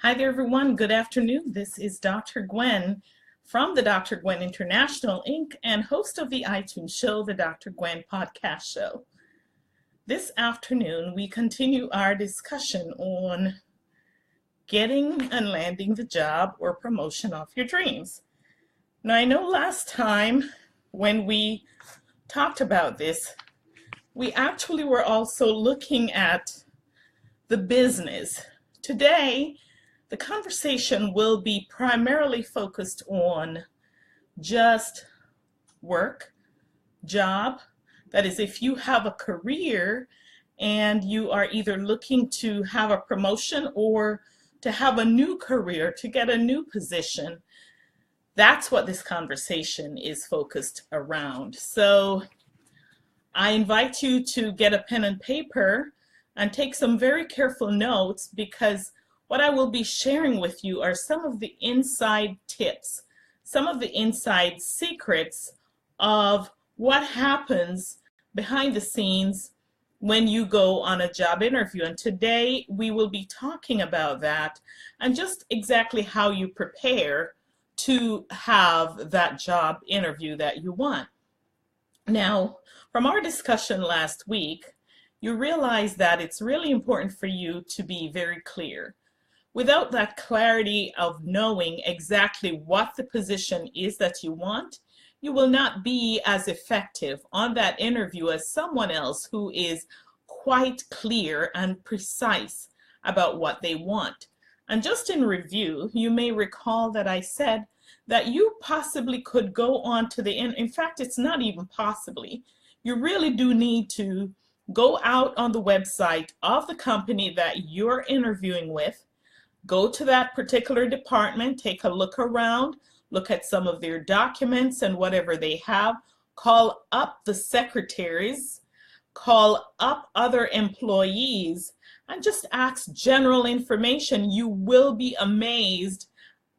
Hi there, everyone. Good afternoon. This is Dr. Gwen from the Dr. Gwen International, Inc., and host of the iTunes show, the Dr. Gwen Podcast Show. This afternoon, we continue our discussion on getting and landing the job or promotion of your dreams. Now, I know last time when we talked about this, we actually were also looking at the business. Today, the conversation will be primarily focused on just work, job. That is, if you have a career and you are either looking to have a promotion or to have a new career, to get a new position, that's what this conversation is focused around. So I invite you to get a pen and paper and take some very careful notes, because what I will be sharing with you are some of the inside tips, some of the inside secrets of what happens behind the scenes when you go on a job interview. And today we will be talking about that and just exactly how you prepare to have that job interview that you want. Now, from our discussion last week, you realize that it's really important for you to be very clear. Without that clarity of knowing exactly what the position is that you want, you will not be as effective on that interview as someone else who is quite clear and precise about what they want. And just in review, you may recall that I said that you possibly could go on to in fact, it's not even possibly. You really do need to go out on the website of the company that you're interviewing with. Go to that particular department, take a look around, look at some of their documents and whatever they have, call up the secretaries, call up other employees, and just ask general information. You will be amazed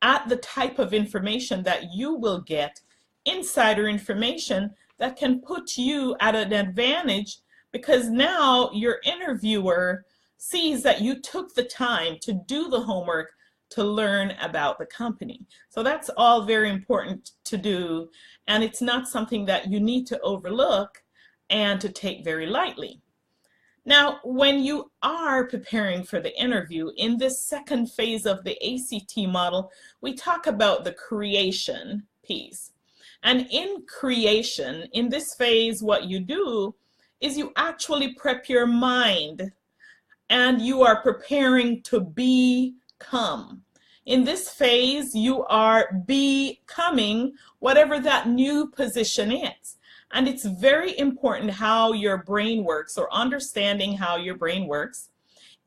at the type of information that you will get, insider information that can put you at an advantage, because now your interviewer sees that you took the time to do the homework to learn about the company. So that's all very important to do, and it's not something that you need to overlook and to take very lightly. Now, when you are preparing for the interview, in this second phase of the ACT model, we talk about the creation piece. And in creation, in this phase, what you do is you actually prep your mind, and you are preparing to become. In this phase, you are becoming whatever that new position is. And it's very important how your brain works, or understanding how your brain works,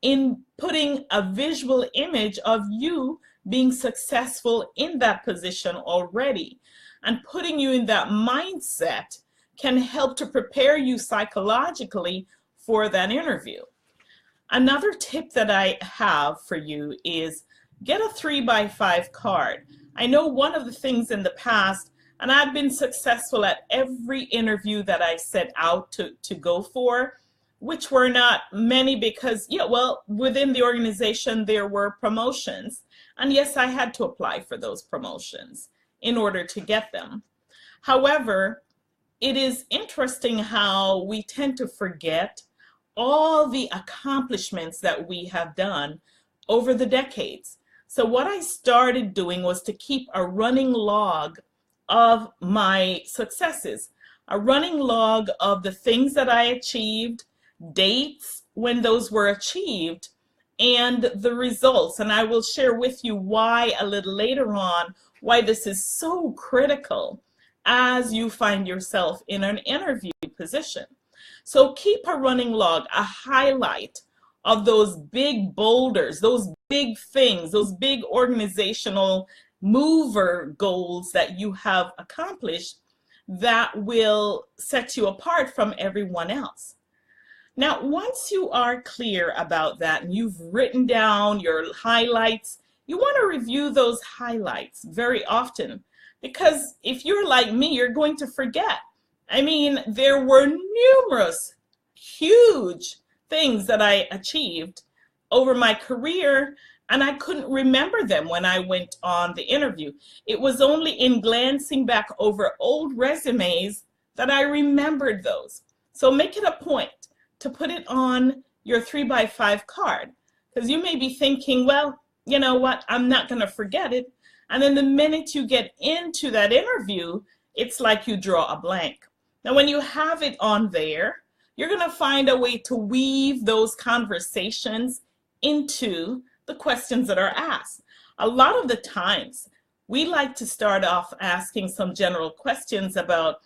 in putting a visual image of you being successful in that position already. And putting you in that mindset can help to prepare you psychologically for that interview. Another tip that I have for you is get a 3x5 card. I know one of the things in the past, and I've been successful at every interview that I set out to go for, which were not many because, within the organization there were promotions. And yes, I had to apply for those promotions in order to get them. However, it is interesting how we tend to forget all the accomplishments that we have done over the decades. So what I started doing was to keep a running log of my successes, a running log of the things that I achieved, dates when those were achieved, and the results. And I will share with you why a little later on, why this is so critical as you find yourself in an interview position. So keep a running log, a highlight of those big boulders, those big things, those big organizational mover goals that you have accomplished that will set you apart from everyone else. Now, once you are clear about that and you've written down your highlights, you want to review those highlights very often, because if you're like me, you're going to forget. I mean, there were numerous huge things that I achieved over my career, and I couldn't remember them when I went on the interview. It was only in glancing back over old resumes that I remembered those. So make it a point to put it on your 3x5 card, because you may be thinking, well, you know what, I'm not going to forget it. And then the minute you get into that interview, it's like you draw a blank. Now, when you have it on there, you're going to find a way to weave those conversations into the questions that are asked. A lot of the times, we like to start off asking some general questions about,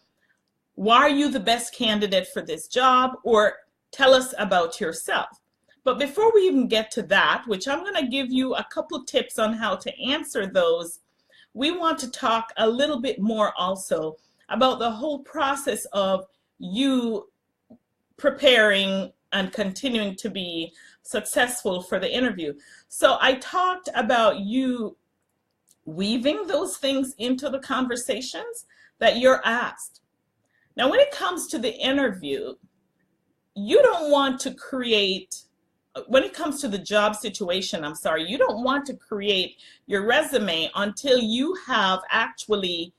why are you the best candidate for this job? Or tell us about yourself. But before we even get to that, which I'm going to give you a couple tips on how to answer those, we want to talk a little bit more also about the whole process of you preparing and continuing to be successful for the interview. So I talked about you weaving those things into the conversations that you're asked. Now, when it comes to the interview, you don't want to create, when it comes to the job situation, you don't want to create your resume until you have actually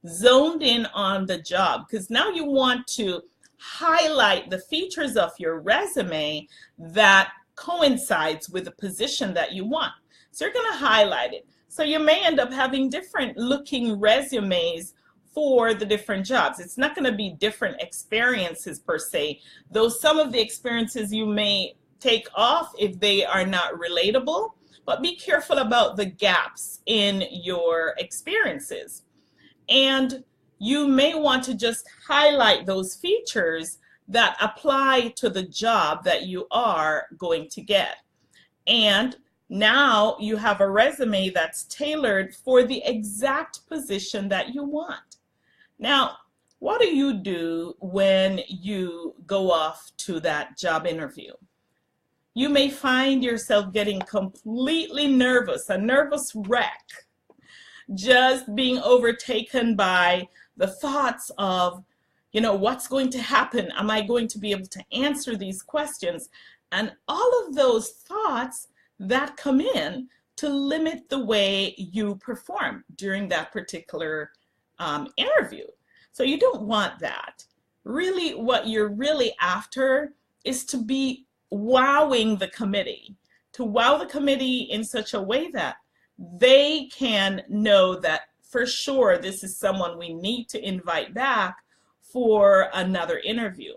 zoned in on the job, because now you want to highlight the features of your resume that coincides with the position that you want. So you're going to highlight it. So you may end up having different looking resumes for the different jobs. It's not going to be different experiences per se, though some of the experiences you may take off if they are not relatable, but be careful about the gaps in your experiences. And you may want to just highlight those features that apply to the job that you are going to get. And now you have a resume that's tailored for the exact position that you want. Now, what do you do when you go off to that job interview? You may find yourself getting completely nervous, a nervous wreck, just being overtaken by the thoughts of, you know, what's going to happen? Am I going to be able to answer these questions? And all of those thoughts that come in to limit the way you perform during that particular interview. So you don't want that. Really, what you're really after is to be wowing the committee, to wow the committee in such a way that they can know that for sure this is someone we need to invite back for another interview.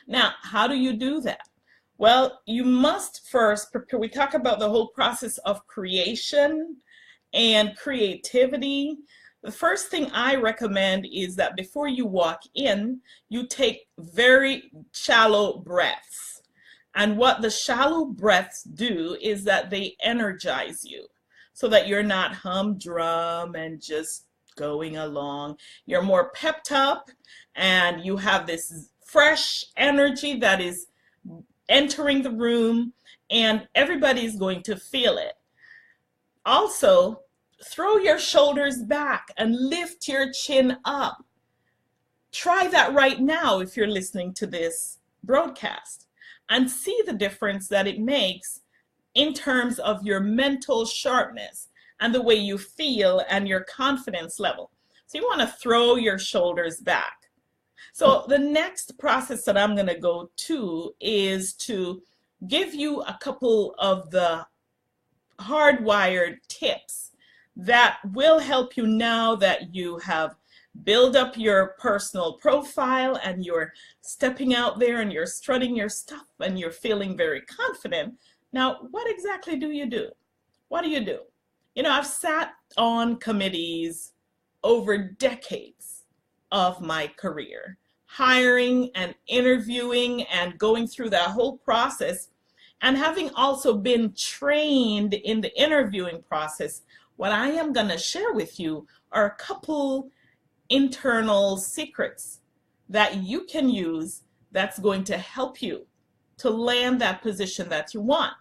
Now, how do you do that? Well, you must first prepare. We talk about the whole process of creation and creativity. The first thing I recommend is that before you walk in, you take very shallow breaths. And what the shallow breaths do is that they energize you so that you're not humdrum and just going along. You're more pepped up and you have this fresh energy that is entering the room, and everybody's going to feel it. Also, throw your shoulders back and lift your chin up. Try that right now if you're listening to this broadcast and see the difference that it makes in terms of your mental sharpness and the way you feel and your confidence level. So you want to throw your shoulders back. So the next process that I'm going to go to is to give you a couple of the hardwired tips that will help you now that you have built up your personal profile and you're stepping out there and you're strutting your stuff and you're feeling very confident. Now, what exactly do you do? What do you do? You know, I've sat on committees over decades of my career, hiring and interviewing and going through that whole process. And having also been trained in the interviewing process, what I am going to share with you are a couple internal secrets that you can use that's going to help you to land that position that you want.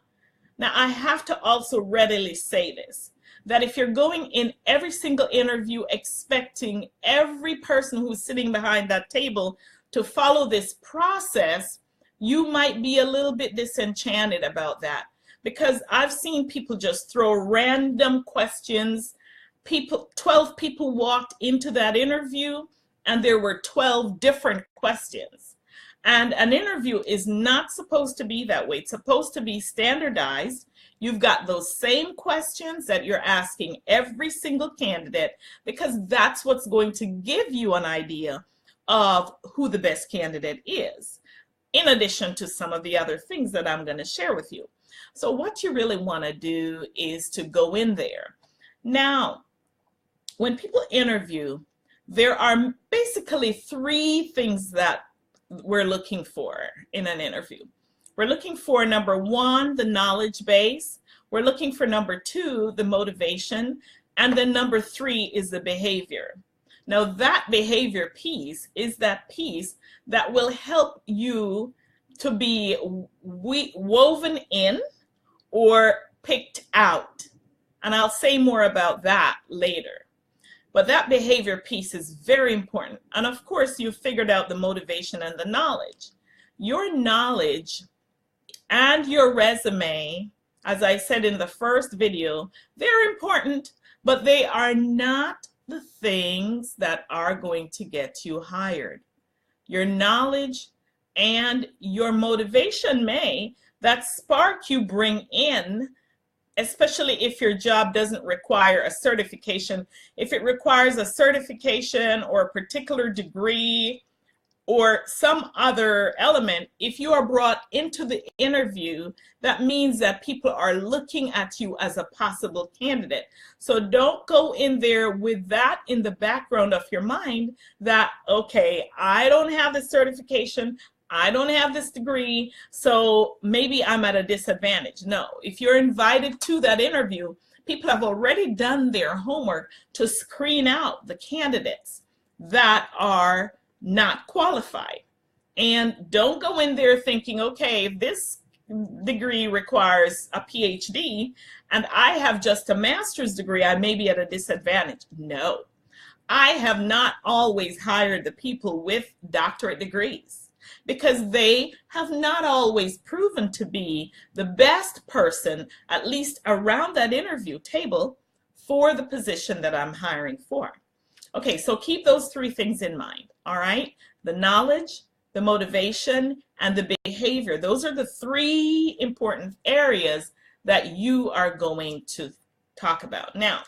Now, I have to also readily say this, that if you're going in every single interview expecting every person who's sitting behind that table to follow this process, you might be a little bit disenchanted about that. because I've seen people just throw random questions. 12 people walked into that interview and there were 12 different questions. And an interview is not supposed to be that way. It's supposed to be standardized. You've got those same questions that you're asking every single candidate, because that's what's going to give you an idea of who the best candidate is, in addition to some of the other things that I'm going to share with you. So what you really want to do is to go in there. Now, when people interview, there are basically three things that we're looking for in an interview. We're looking for, number one, the knowledge base. We're looking for, number two, the motivation. And then number three is the behavior. Now, that behavior piece is that piece that will help you to be woven in or picked out. And I'll say more about that later. But that behavior piece is very important. And of course, you've figured out the motivation and the knowledge. Your knowledge and your resume, as I said in the first video, they're important, but they are not the things that are going to get you hired. Your knowledge and your motivation may, that spark you bring in, especially if your job doesn't require a certification. If it requires a certification or a particular degree or some other element, if you are brought into the interview, that means that people are looking at you as a possible candidate. So don't go in there with that in the background of your mind that, okay, I don't have the certification, I don't have this degree, so maybe I'm at a disadvantage. No, if you're invited to that interview, people have already done their homework to screen out the candidates that are not qualified. And don't go in there thinking, okay, if this degree requires a PhD and I have just a master's degree, I may be at a disadvantage. No, I have not always hired the people with doctorate degrees, because they have not always proven to be the best person, at least around that interview table, for the position that I'm hiring for. Okay, so keep those three things in mind, all right? The knowledge, the motivation, and the behavior. Those are the three important areas that you are going to talk about. Now,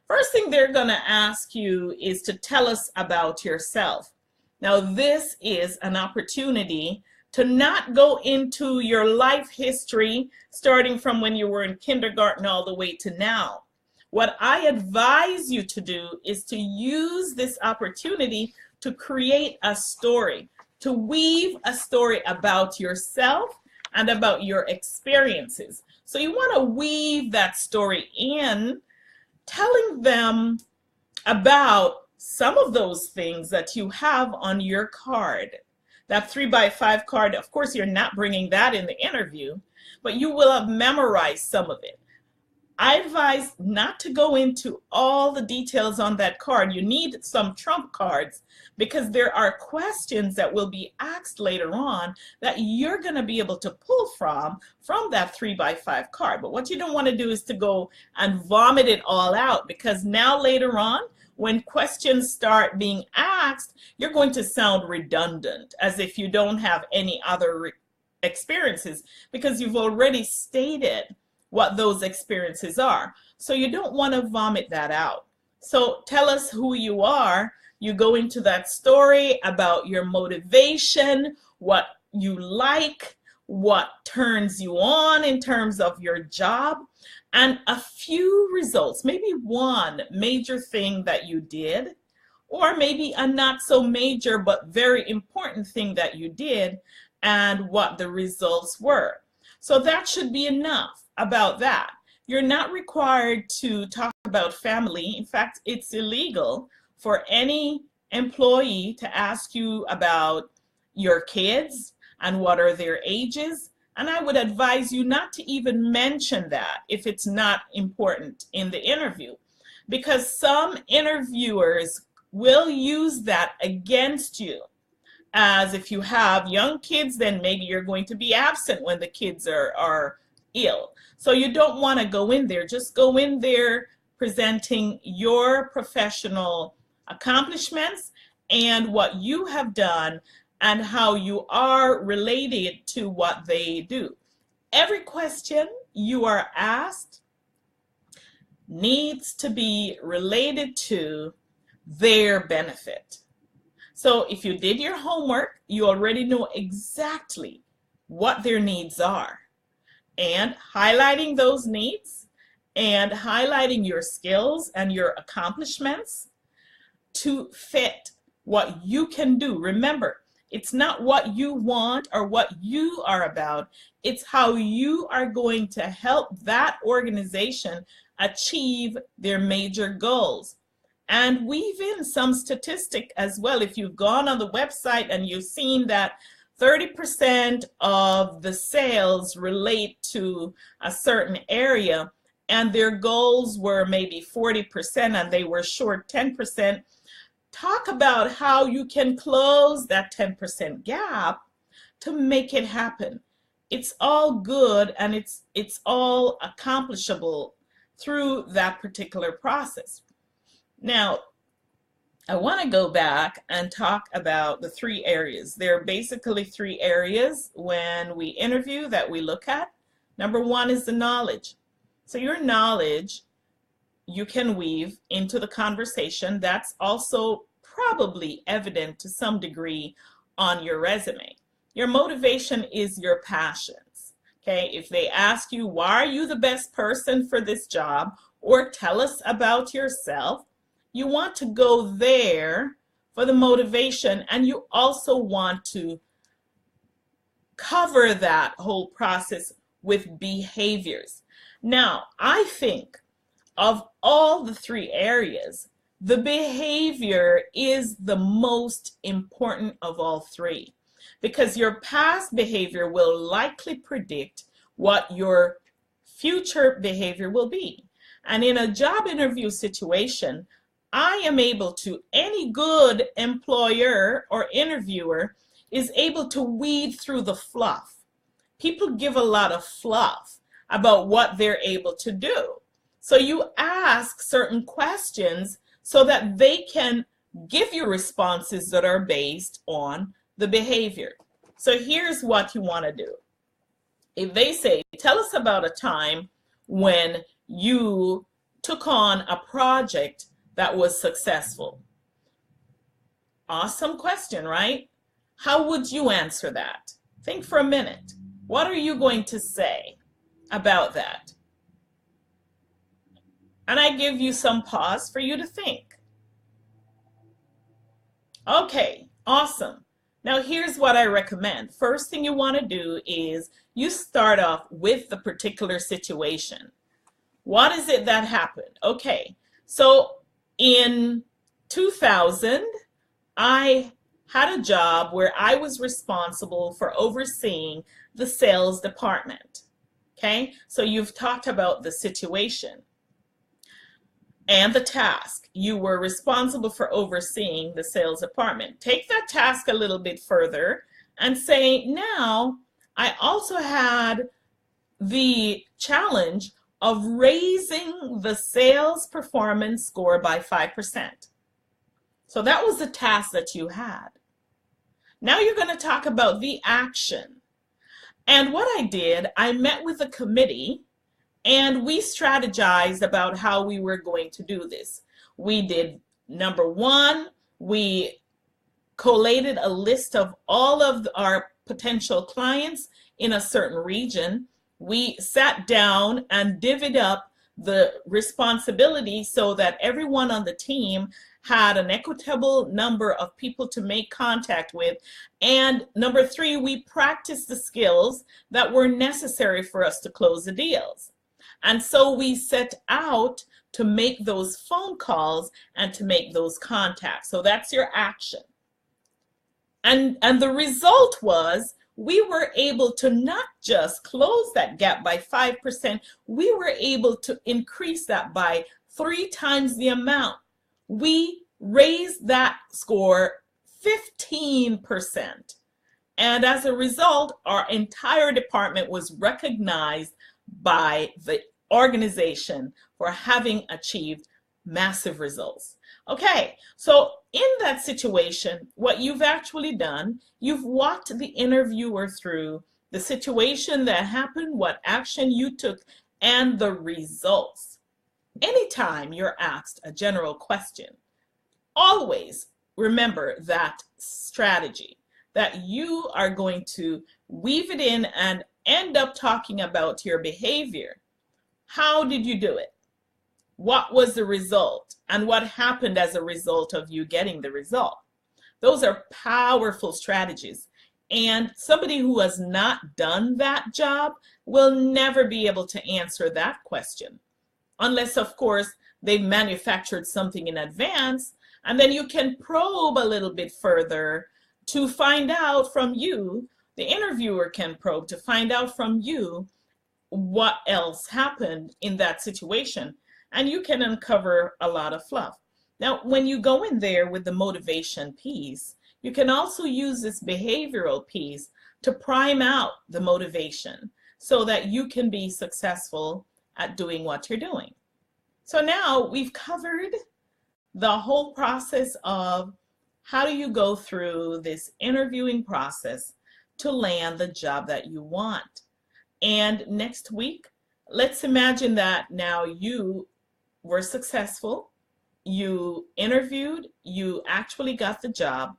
first thing they're going to ask you is to tell us about yourself. Now, this is an opportunity to not go into your life history starting from when you were in kindergarten all the way to now. What I advise you to do is to use this opportunity to create a story, to weave a story about yourself and about your experiences. So you want to weave that story in, telling them about some of those things that you have on your card. That 3x5 card, of course, you're not bringing that in the interview, but you will have memorized some of it. I advise not to go into all the details on that card. You need some trump cards, because there are questions that will be asked later on that you're going to be able to pull from that 3x5 card. But what you don't want to do is to go and vomit it all out, because now later on, when questions start being asked, you're going to sound redundant, as if you don't have any other experiences, because you've already stated what those experiences are. So you don't want to vomit that out. So tell us who you are. You go into that story about your motivation, what you like, what turns you on in terms of your job, and a few results, maybe one major thing that you did, or maybe a not so major but very important thing that you did, and what the results were. So that should be enough about that. You're not required to talk about family. In fact, it's illegal for any employee to ask you about your kids and what are their ages. And I would advise you not to even mention that if it's not important in the interview, because some interviewers will use that against you. As if you have young kids, then maybe you're going to be absent when the kids are ill. So you don't want to go in there. Just go in there presenting your professional accomplishments and what you have done and how you are related to what they do. Every question you are asked needs to be related to their benefit. So if you did your homework, you already know exactly what their needs are. And highlighting those needs and highlighting your skills and your accomplishments to fit what you can do. Remember, it's not what you want or what you are about. It's how you are going to help that organization achieve their major goals. And weave in some statistic as well. If you've gone on the website and you've seen that 30% of the sales relate to a certain area and their goals were maybe 40% and they were short 10%, talk about how you can close that 10% gap to make it happen. It's all good and it's all accomplishable through that particular process. Now, I want to go back and talk about the 3 areas. There are basically 3 areas when we interview that we look at. Number 1 is the knowledge. So your knowledge you can weave into the conversation. That's also probably evident to some degree on your resume. Your motivation is your passions. Okay, if they ask you, why are you the best person for this job? Or tell us about yourself. You want to go there for the motivation, and you also want to cover that whole process with behaviors. Now, I think of all the 3 areas, the behavior is the most important of all 3 because your past behavior will likely predict what your future behavior will be. And in a job interview situation, I am able to, any good employer or interviewer is able to weed through the fluff. People give a lot of fluff about what they're able to do. So you ask certain questions so that they can give you responses that are based on the behavior. So here's what you want to do. If they say, tell us about a time when you took on a project that was successful. Awesome question, right? How would you answer that? Think for a minute. What are you going to say about that? And I give you some pause for you to think. Okay, awesome. Now here's what I recommend. First thing you want to do is you start off with the particular situation. What is it that happened? Okay, so in 2000, I had a job where I was responsible for overseeing the sales department. Okay, so you've talked about the situation and the task. You were responsible for overseeing the sales department. Take that task a little bit further and say, now I also had the challenge of raising the sales performance score by 5%. So that was the task that you had. Now you're going to talk about the action. And what I did, I met with a committee and we strategized about how we were going to do this. We did, number 1, we collated a list of all of our potential clients in a certain region. We sat down and divvied up the responsibility so that everyone on the team had an equitable number of people to make contact with. And number 3, we practiced the skills that were necessary for us to close the deals. And so we set out to make those phone calls and to make those contacts. So that's your action. And the result was we were able to not just close that gap by 5%, we were able to increase that by 3 times the amount. We raised that score 15%. And as a result, our entire department was recognized by the organization for having achieved massive results. Okay, so in that situation, what you've actually done, you've walked the interviewer through the situation that happened, what action you took, and the results. Anytime you're asked a general question, always remember that strategy, that you are going to weave it in and end up talking about your behavior. How did you do it? What was the result? And what happened as a result of you getting the result? Those are powerful strategies. And somebody who has not done that job will never be able to answer that question. Unless, of course, they've manufactured something in advance, and then you can probe a little bit further to find out from you, the interviewer can probe to find out from you what else happened in that situation. And you can uncover a lot of fluff. Now, when you go in there with the motivation piece, you can also use this behavioral piece to prime out the motivation so that you can be successful at doing what you're doing. So now we've covered the whole process of how do you go through this interviewing process to land the job that you want. And next week, let's imagine that now you were successful, you interviewed, you actually got the job,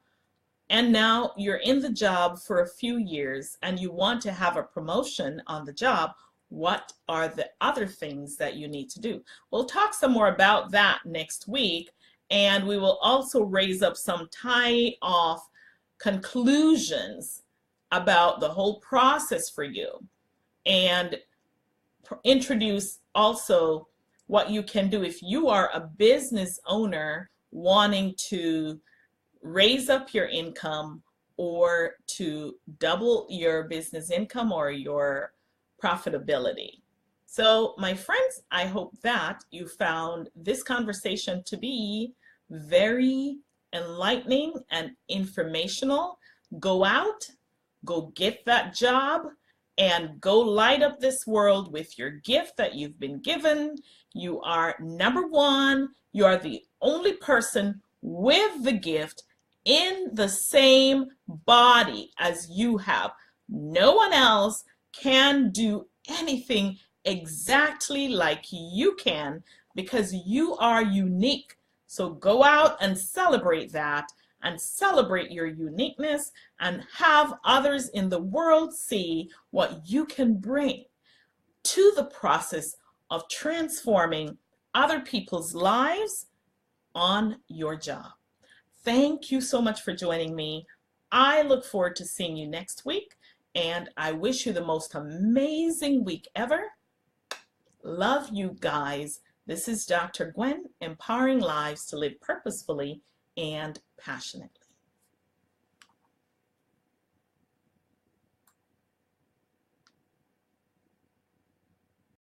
and now you're in the job for a few years and you want to have a promotion on the job. What are the other things that you need to do? We'll talk some more about that next week, and we will also raise up some tie-off conclusions about the whole process for you, and introduce also what you can do if you are a business owner wanting to raise up your income or to double your business income or your profitability. So, my friends, I hope that you found this conversation to be very enlightening and informational. Go out, go get that job, and go light up this world with your gift that you've been given. You are number one. You are the only person with the gift in the same body as you have. No one else can do anything exactly like you can because you are unique. So go out and celebrate that, and celebrate your uniqueness, and have others in the world see what you can bring to the process of transforming other people's lives on your job. Thank you so much for joining me. I look forward to seeing you next week, and I wish you the most amazing week ever. Love you guys. This is Dr. Gwen, empowering lives to live purposefully and passionately.